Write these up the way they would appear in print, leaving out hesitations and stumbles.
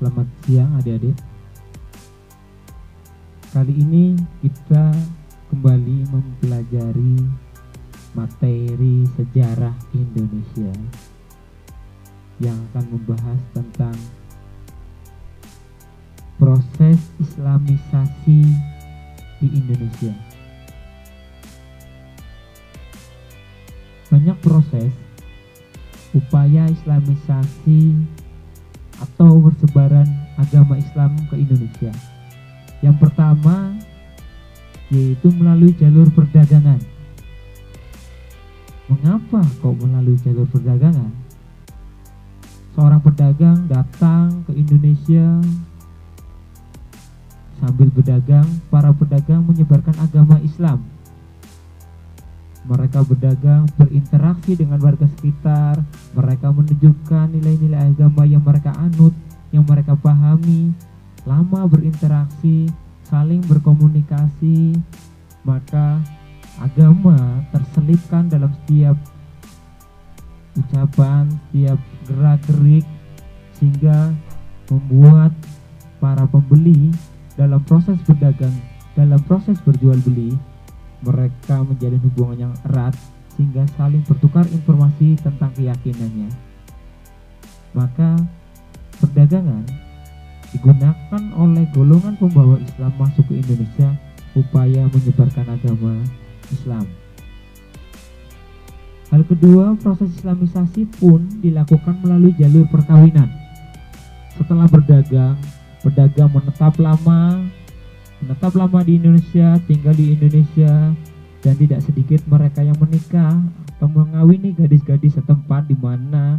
Selamat siang adik-adik. Kali ini kita kembali mempelajari materi sejarah Indonesia yang akan membahas tentang proses Islamisasi di Indonesia. Banyak proses upaya Islamisasi atau persebaran agama Islam ke Indonesia. Yang pertama yaitu melalui jalur perdagangan. Mengapa kok melalui jalur perdagangan? Seorang pedagang datang ke Indonesia. Sambil berdagang, para pedagang menyebarkan agama Islam. Mereka berdagang, berinteraksi dengan warga sekitar. Mereka menunjukkan nilai-nilai agama yang mereka anut, yang mereka pahami. Lama berinteraksi, saling berkomunikasi, maka agama terselipkan dalam setiap ucapan, setiap gerak-gerik, sehingga membuat para pembeli dalam proses berdagang, dalam proses berjual beli, mereka menjalin hubungan yang erat sehingga saling bertukar informasi tentang keyakinannya. Maka perdagangan digunakan oleh golongan pembawa Islam masuk ke Indonesia upaya menyebarkan agama Islam. Hal kedua, proses Islamisasi pun dilakukan melalui jalur perkawinan. Setelah berdagang, pedagang menetap lama di Indonesia, tinggal di Indonesia, dan tidak sedikit mereka yang menikah atau mengawini gadis-gadis setempat di mana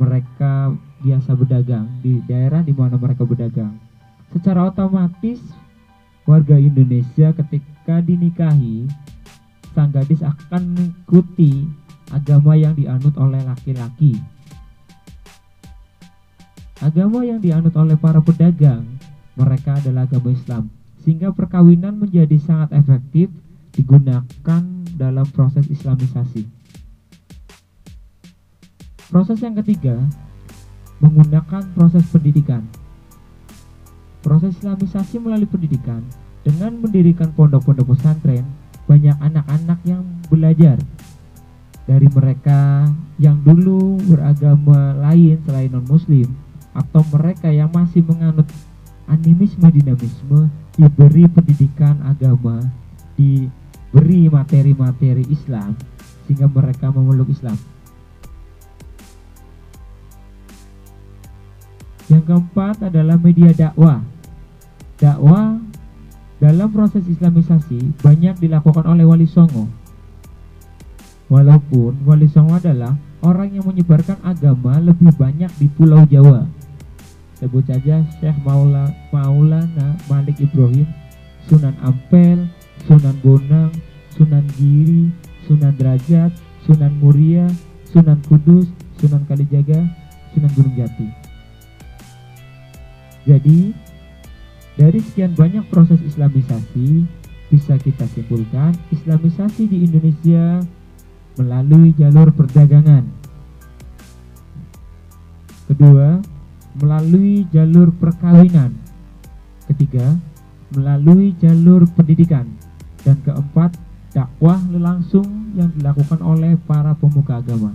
mereka biasa berdagang, di daerah di mana mereka berdagang. Secara otomatis warga Indonesia ketika dinikahi, sang gadis akan mengikuti agama yang dianut oleh laki-laki. Agama yang dianut oleh para pedagang, mereka adalah agama Islam, sehingga perkawinan menjadi sangat efektif digunakan dalam proses Islamisasi. Proses yang ketiga, menggunakan proses pendidikan. Proses Islamisasi melalui pendidikan, dengan mendirikan pondok-pondok pesantren, banyak anak-anak yang belajar dari mereka yang dulu beragama lain selain non-muslim, atau mereka yang masih menganut animisme dinamisme, diberi pendidikan agama, diberi materi-materi Islam sehingga mereka memeluk Islam. Yang keempat adalah media dakwah. Dakwah dalam proses Islamisasi banyak dilakukan oleh Wali Songo. Walaupun Wali Songo adalah orang yang menyebarkan agama lebih banyak di Pulau Jawa. Sebut saja Syekh Maulana Malik Ibrahim, Sunan Ampel, Sunan Bonang, Sunan Giri, Sunan Derajat, Sunan Muria, Sunan Kudus, Sunan Kalijaga, Sunan Gunung Jati. Jadi, dari sekian banyak proses Islamisasi, bisa kita simpulkan Islamisasi di Indonesia melalui jalur perdagangan. Kedua, melalui jalur perkawinan. Ketiga, melalui jalur pendidikan. Dan keempat, dakwah langsung yang dilakukan oleh para pemuka agama.